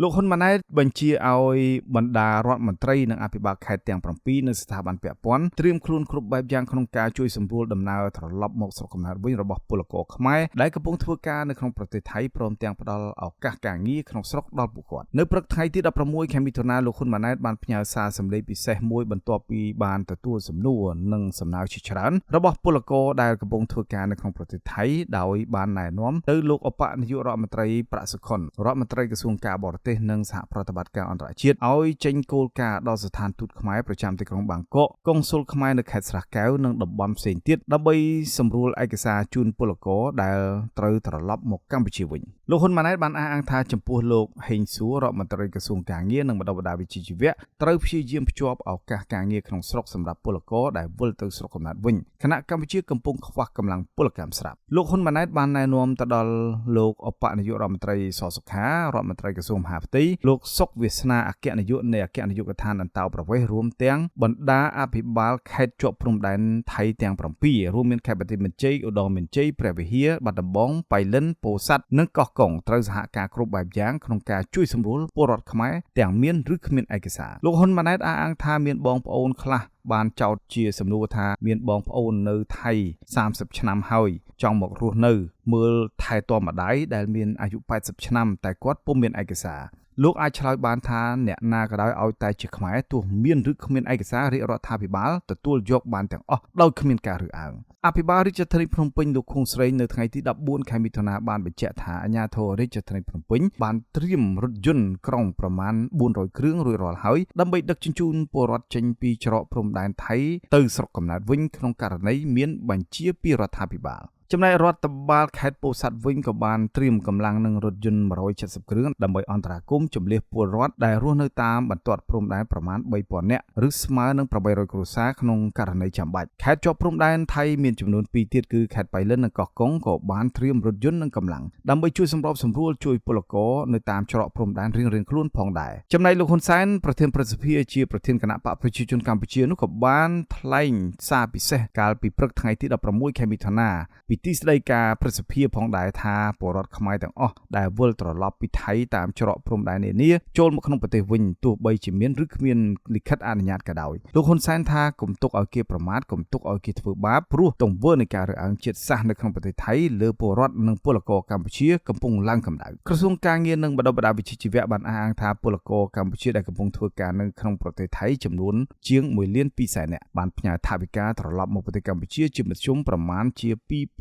លោកហ៊ុនម៉ាណែតបញ្ជាឲ្យបណ្ដារដ្ឋមន្ត្រីនិងអភិបាលខេត្តទាំង7នៅស្ថាប័នពាក់ព័ន្ធត្រៀមខ្លួនគ្រប់បែបយ៉ាងក្នុងការជួយសម្រួលដំណើរត្រឡប់មកស្រុកកំណើតវិញរបស់ពលករខ្មែរដែលកំពុងធ្វើការនៅក្នុងប្រទេសថៃព្រមទាំងផ្ដល់ឱកាសការងារក្នុងស្រុកដល់ពួកគាត់នៅព្រឹកថ្ងៃទី16ខែមិថុនាលោកហ៊ុនម៉ាណែតបានផ្ញើសារសម្លេងពិសេសមួយបន្ទាប់ពីបានទទួលសំណួរនិងសំណើជាច្រើនរបស់ពលករដែលកំពុងធ្វើការនៅក្នុងប្រទេសថៃដោយបានណែនាំទៅលោកឧបនាយករដ្ឋមន្ត្រីប្រាក់សុខុនរដ្ឋមន្ត្រីក្រសួងការបរទេសនិងសហប្រតិបត្តិការអន្តរជាតិឲ្យចេញគោលការណ៍ដល់ស្ថានទូតខ្មែរប្រចាំទីក្រុងបាងកកកុងស៊ុលខ្មែរនៅខេត្តស្រះកែវនិងតំបន់ផ្សេងទៀតដើម្បីសម្រួលឯកសារជូនពលករដែលត្រូវត្រឡប់មកកម្ពុជាវិញលោកហ៊ុនម៉ាណែតបានអះអាងថាចំពោះលោកហេងសួររដ្ឋមន្ត្រីក្រសួងការងារនិងបណ្ដុះបណ្ដាលវិជ្ជាជីវៈត្រូវព្យាយាមភ្ជាប់ឱកាសការងារក្នុងស្រុកសម្រាប់ពលករដែលវិលទៅស្រុកកំណើតវិញខណៈកម្ពុជាកំពុងខ្វះកម្លាំងពលកម្មស្រាប់លោកហ៊ុនម៉ាណែតបានណែនាំទៅដល់លោកឧបនាយករដ្ឋមន្ត្រីសសុខារដ្ឋមន្ត្រីក្រសួងមហាផ្ទៃលោកសុកវាសនាអគ្គនាយកនៃអគ្គនាយកដ្ឋានអន្តោប្រវេសន៍រួមទាំងបណ្ដាអភិបាលខេត្តជាប់ព្រំដែនថៃទាំង7រួមមានខេត្តបន្ទាយមានជ័យឧត្តរមានជ័យព្រះវិហារបាត់ដំបងបៃលិនពោធិ៍សាត់និងកោះកុងត្រូវសហការគ្រប់បែបយ៉ាងក្នុងការជួយសម្រួលពលរដ្ឋខ្មែរទាំងមានឬគ្មានឯកសារលោកហ៊ុនម៉ាណែតអះអាងថាមានបងប្អូនខ្លះបានចោទជាសំណួរថាមានបងប្អូននៅថៃ30ឆ្នាំហើយចង់មករស់នៅមើលថែទាំម្ដាយដែលមានអាយុ80ឆ្នាំតែគាត់ពុំមានឯកសារលោកអាចឆ្លើយបានថាអ្នកណាក៏ដោយឲ្យតែជាខ្មែរទោះមានឬគ្មានឯកសាររាជរដ្ឋាភិបាលទទួលយកបានទាំងអស់ដោយគ្មានការរើសអើងអភិបាលរាជធានីភ្នំពេញលោកខុងស្រីនៅថ្ងៃទី14ខែមិថុនាបានបញ្ជាក់ថាអាជ្ញាធររាជធានីភ្នំពេញបានត្រៀមរថយន្តក្រុងប្រមាណ400គ្រឿងរួចរាល់ហើយដើម្បីដឹកជញ្ជូនពលរដ្ឋចេញពីច្រកព្រំដែនថៃទៅស្រុកកំណើតវិញក្នុងករណីមានបញ្ជាពីរដ្ឋាភិបាលចំណែករដ្ឋបាលខេត្តពោធិ៍សាត់វិញក៏បានត្រៀមកម្លាំងនឹងរថយន្ត170គ្រឿងដើម្បីអន្តរាគមន៍ជម្លៀសពលរដ្ឋដែលរស់នៅតាមបន្ទាត់ព្រំដែនប្រមាណ 3000 នាក់ឬស្មើនឹង800គ្រួសារក្នុងករណីចាំបាច់ខេត្តជាប់ព្រំដែនថៃមានចំនួន2ទៀតគឺខេត្តបៃលិននិងកោះកុងក៏បានត្រៀមរថយន្តនិងកម្លាំងដើម្បីជួយសម្របសម្រួលជួយពលករនៅតាមច្រកព្រំដែនរៀងៗខ្លួនផងដែរចំណែកលោកហ៊ុនសែនប្រធានព្រឹទ្ធសភាជាប្រធានគណៈបកប្រជាជនកម្ពុជានោះក៏បានថ្លែងសារពិសេសកាលពីព្រឹកថ្ងៃទី16ខែមិថុនាពីទីស្តីការព្រឹទ្ធសភាផងដែរថាពលរដ្ឋខ្មែរទាំងអស់ដែលវិលត្រឡប់ពីថៃតាមច្រកព្រំដែននានាចូលមកក្នុងប្រទេសវិញទោះបីជាមានឬគ្មានលិខិតអនុញ្ញាតក៏ដោយលោកហ៊ុនសែនថាកុំទុកឲ្យគេប្រមាថកុំទុកឲ្យគេធ្វើបាបព្រោះទង្វើនៃការរើសអើងជាតិសាសន៍នៅក្នុងប្រទេសថៃលើពលរដ្ឋនិងពលករកម្ពុជាកំពុងឡើងកម្ដៅក្រសួងការងារនិងបណ្ដុះបណ្ដាលវិជ្ជាជីវៈបានអះអាងថាពលករកម្ពុជាដែលកំពុងធ្វើការនៅក្នុងប្រទេសថៃចំនួនជាង1.2 លាននាក់បានផ្ញើថវិកាត្រឡប់មកប្រទេសកម្ពុជាជាមធ្យមប្រមាណជា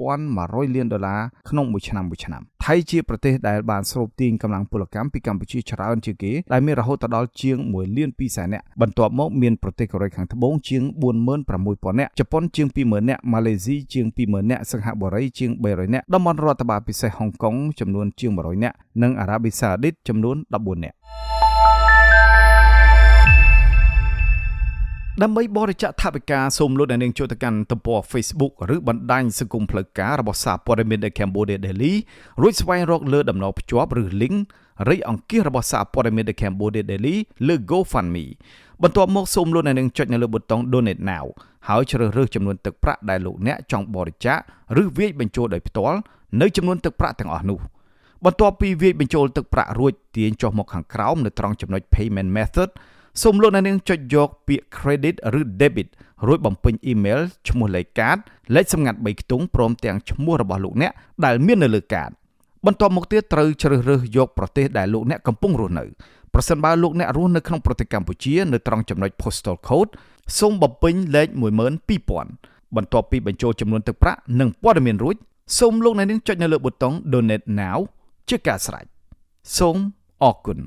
$2100 លានក្នុងមួយឆ្នាំថៃជាប្រទេសដែលបានស្រូបទាញកម្លាំងពលកម្មពីកម្ពុជាច្រើនជាងគេដែលមានរហូតដល់ជាង1.2 លាននាក់បន្ទាប់មកមានប្រទេសកូរ៉េខាងត្បូងជាង46,000នាក់ជប៉ុនជាង20,000នាក់ម៉ាឡេស៊ីជាង20,000នាក់សិង្ហបុរីជាង300នាក់តំបន់រដ្ឋបាលពិសេសហុងកុងចំនួនជាង100នាក់និងអារ៉ាប៊ីសាអូឌីតចំនួន14នាក់ដើម្បីបរិច្ចាគថវិកាសូមលោកអ្នកនាងចូលទៅកាន់ទំព័រ Facebook ឬបណ្ដាញសង្គមផ្លូវការរបស់សារព័ត៌មាន The Cambodia Daily រួចស្វែងរកលើតំណភ្ជាប់ឬ link រៃអង្គាសរបស់សារព័ត៌មាន The Cambodia Daily លើ GoFundMe បន្ទាប់មកសូមលោកអ្នកនាងចុចនៅលើប៊ូតុង Donate Now ហើយជ្រើសរើសចំនួនទឹកប្រាក់ដែលលោកអ្នកចង់បរិច្ចាគឬវាយបញ្ចូលដោយផ្ទាល់នៅចំនួនទឹកប្រាក់ទាំងអស់នោះបន្ទាប់ពីវាយបញ្ចូលទឹកប្រាក់រួចទាញចុះមកខាងក្រោមនៅត្រង់ចំណុច Payment Methodសូមលោកអ្នកនាងចុចយកពាក្យ credit ឬ debit រួចបំពេញ email ឈ្មោះលេខកាតលេខសម្ងាត់3ខ្ទង់ព្រមទាំងឈ្មោះរបស់លោកអ្នកដែលមាននៅលើកាតបន្ទាប់មកទៀតត្រូវជ្រើសរើសយកប្រទេសដែលលោកអ្នកកំពុងរស់នៅប្រសិនបើលោកអ្នករស់នៅក្នុងប្រទេសកម្ពុជានៅត្រង់ចំណុច postal code សូមបំពេញលេខ 12000 បន្ទាប់ពីបញ្ចូលចំនួនទឹកប្រាក់និងព័ត៌មានរួចសូមលោកអ្នកនាងចុចនៅលើប៊ូតុង Donate Now ជាការស្រេចសូមអរគុណ